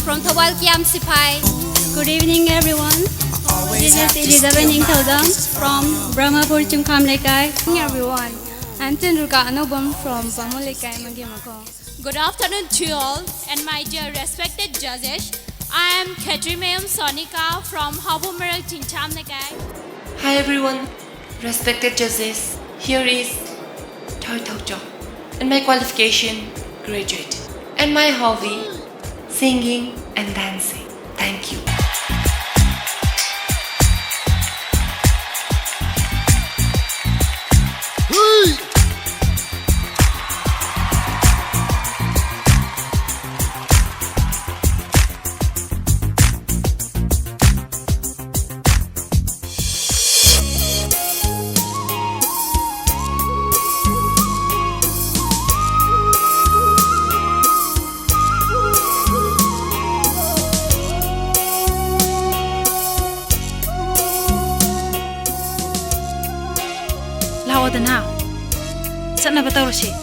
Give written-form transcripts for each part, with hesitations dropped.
from Thawal Kiam Sipai. Good evening, everyone. This is Elizabeth Ningthodam from Brahmapur Chumkham Lekai. Good evening, everyone. I'm Tendulka Anobam from Bamul Lekai Magimako. Good afternoon to you all, and my dear respected judges. I am Khetrimayam Sonika from Habumarak Chincham Lekai. Hi everyone, respected judges. Here is Thokpa, and my qualification, graduate, and my hobby, singing and dancing. Thank you. Now, saan na ba tawag siya?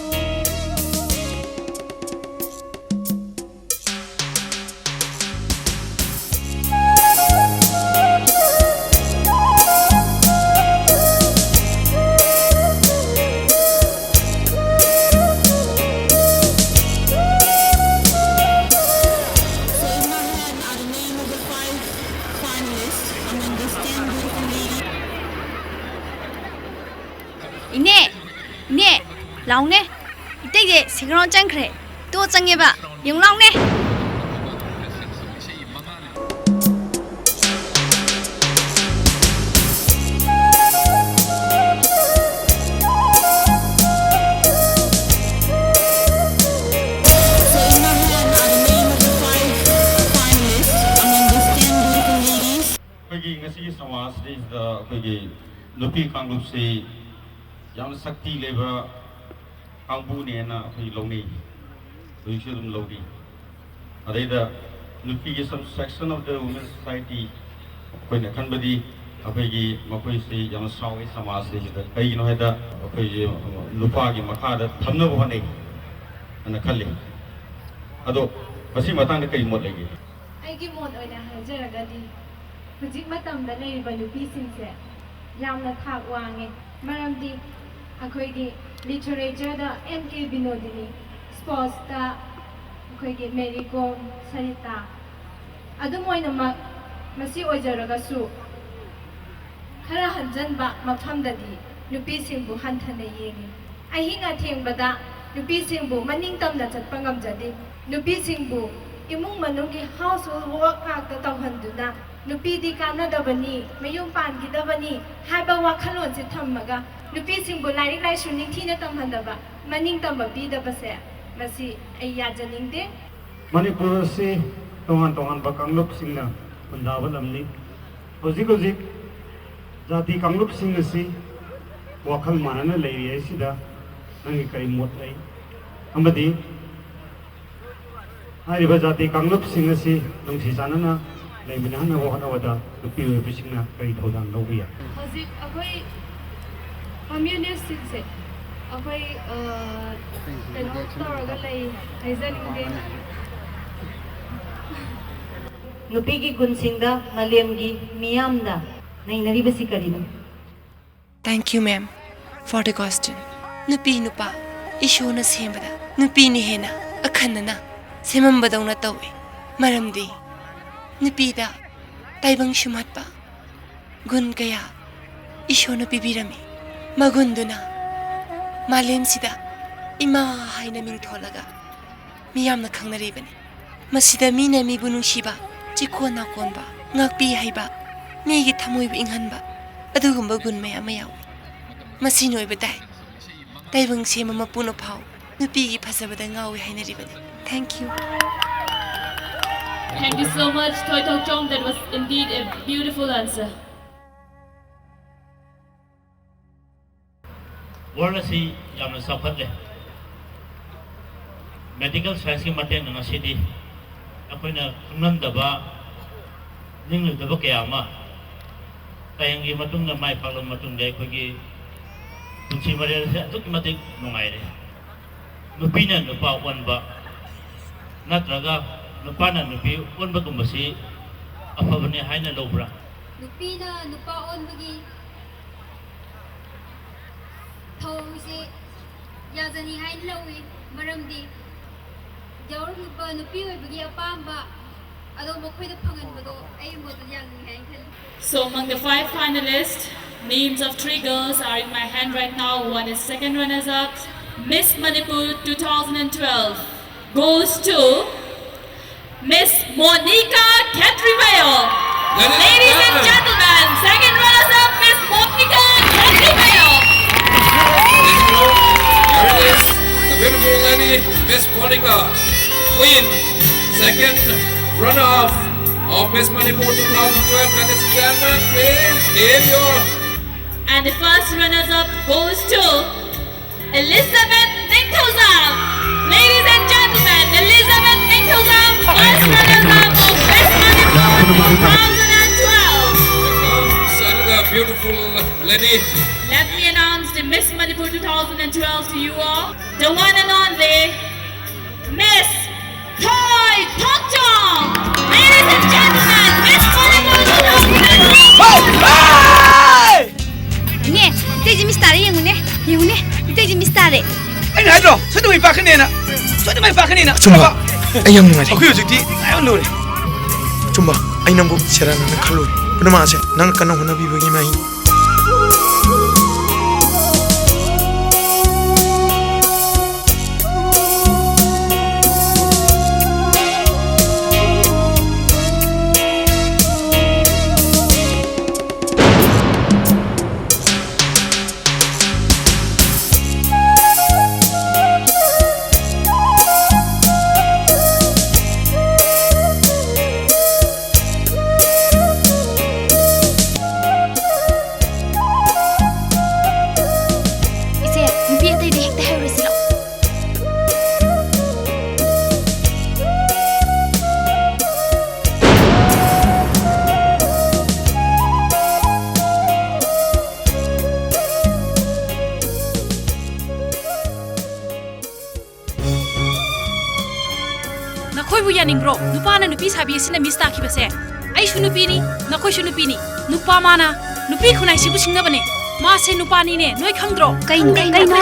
Ine, lao ne. Ite ge sigron chang kre. To chang ye ba. Yung lao ne. Pagi ngasi sawas is the pagi nupi kanglup si yang sakti leba kangbu ni na pagi loni, pagi sebelum loni. Ada ida nupi ke some section of the women's society pagi nak kan badi pagi mapai si yang sawi sawas ni kita pagi no ada pagi lupa ke makada thamna bukan ni, anak kali. Ado masih matang dekai mod lagi. Aiki mod oina hajar agadi. Hujik matam da leriba nupi singse yamna thak wange maramdi akoigi literature da MK Binodini, sports da akoigi Mary Kom Sarita adum oina masi ojaraga su khara hanjan ba mafam da di nupi singbu hanthane yengi ahinga thengbada nupi singbu maning tamna chatpa ngamjadi nupi singbu imung manungi household work ngakta tawhanduna nupi di kana dabani mayung pan gi dabani haiba wakhalon se thammaga nupi singbu lairik lai suning thina tamhandaba maning tamba bi dabase masi ai yajaningde Manipuri se tongan bakanglup singna pundawa lamni hojik jati kanglup sing si wakhal manana leiri sida nangi kai mot lai amadi hariba jati kanglup sing si nungsi sanana leimina na wahana wada nupi bisingna kai thodang lobiya hojik akoi communist se akoi kano tawraga lai haijaningde Nupigi gunsingda malemgi miyamda nainaribasi karino. Thank you, ma'am, for the question. Nupi nupa, ishona sembada, nupi ni hena, akhanana, semambadauna tawe, maramdi, nupi da, taibang shumatpa, gun kaya, ishona pibirami, magunduna, malem sida, ima haina ming tholaga, miyam na khang naribani, masida mina mi bunung shiba, chiko na konba, ngakpi haiba, migi thamoy inghanba, adugumba gun maya mayaw. Masinoy batay. Taibang sema mapuno pao. Nupigi pasabada ngawi hainaribani. Thank you. Thank you so much, Toy Tok Chong. That was indeed a beautiful answer. World si yamna sapat le. Medical science ki mateng na sidi. Ako'y na kumnamdaba ningdaba kaya ma. Kaya ang matong na may palang matong day ako'y kunsi maril sa ito kimatig nungay re. Nupinan nupawan ba natraga nupana nupi onba kumbasi afabane haina lobra Nupina nupa onbagi thongse yazani hain lawi maramdi jawr nupa nupi oibagi apamba ado mokhoida phanganbado ai modu yang hain khali. So among the 5 finalists, names of 3 girls are in my hand right now. One is second runners-up. Miss Manipur 2012 goes to Miss Monica Catrimayo. Ladies and gentlemen, second runners-up, Miss Monica Catrimayo. Here it is, the beautiful lady, Miss Monica, Queen, second runner-up of Miss Manipur 2012. Ladies and gentlemen, please give your... And the first runners-up goes to Elizabeth Ninthozam. Ladies and gentlemen, Elizabeth Ninthozam, first runners-up of Miss Manipur 2012. Another beautiful lady. Let me announce the Miss Manipur 2012 to you all. The one and only Miss Thoi Thokchong. Ladies and gentlemen, Miss Manipur 2012. Nè, ite ji mistare yang ne, ite ji mistare. Ai nai ro, so ni pa khane na. So ni mai pa khane na. Chumba. Ai yang ngai. Aku yo jiti, ai on lore. Chumba, ai nang go serana na khalo. Puna ma se, nang kana hona bi bagi mai. Ningro, nupa na nupi sabi sina mista ki base. Ai shunupi ni, nakoi shunupi ni. Nupa mana, nupi khunai sibu singna bane. Ma se nupa ni ne, noi khangdro. Kai no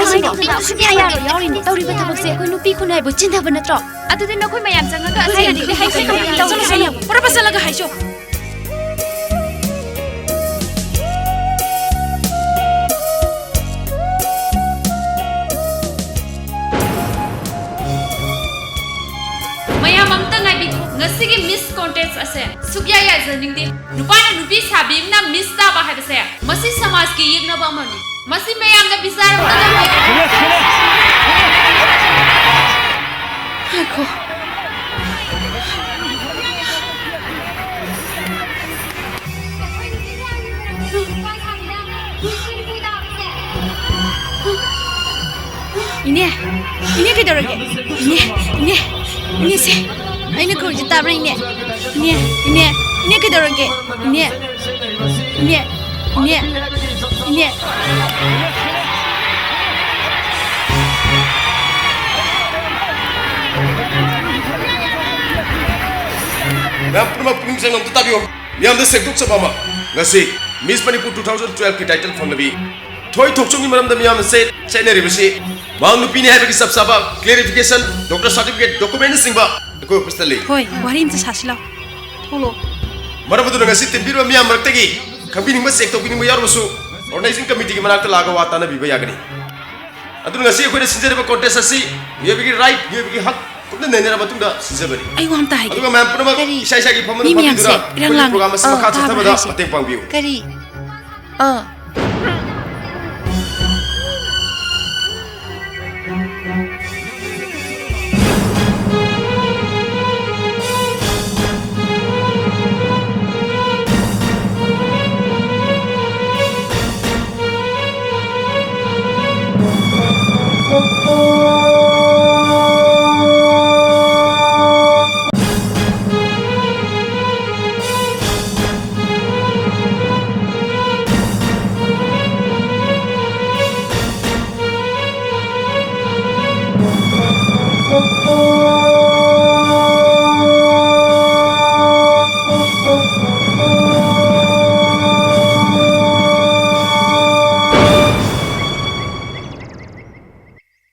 se no. Sunya ya ro yori ni. Tauri bata bakse koi nupi khunai bo chinda bana tro. Atu de nakoi mayam changa ga sai ni hai sai ni. Chalo sai ya. Pura pasala ga haisho. Ngasigi Miss Contest ase sugya ya zaningdi nupana nupi sabimna Miss ta ba habase masi samaj ki yegna ba mani masi mayam na bisar Kaiku. Ini kedor lagi. Ini sih. Ini kerja tabrak ini kedor lagi. Ini. Ma'am, pura puning sengam tu tabiyo. Ma'am, the sektuk sabama. Ngasi Miss Manipur 2012 ki title phanglabi. Thoi thokchung ni maram da ma'am se cheneri basi. Mang lupi ni hai bagi sab saba clarification, doctor certificate, document singba. Ko pistali. Hoi, warim tu sasila. Tholo. Maram tu ngasi timbiro ma'am maktegi. Kami ni mas sektok ni mayar basu. Organizing committee ki manak laga wata na biba yagani. Atu ngasi ko ni sinjere ba contest asi. Ye bagi right, ye bagi hak. Kumna nene na batunda sinjabari. Ai wam ta hai. Atu ma'am pura isai isai ki phamna phamdura. Program mas makha chatha bada ateng pangbiu. Kari.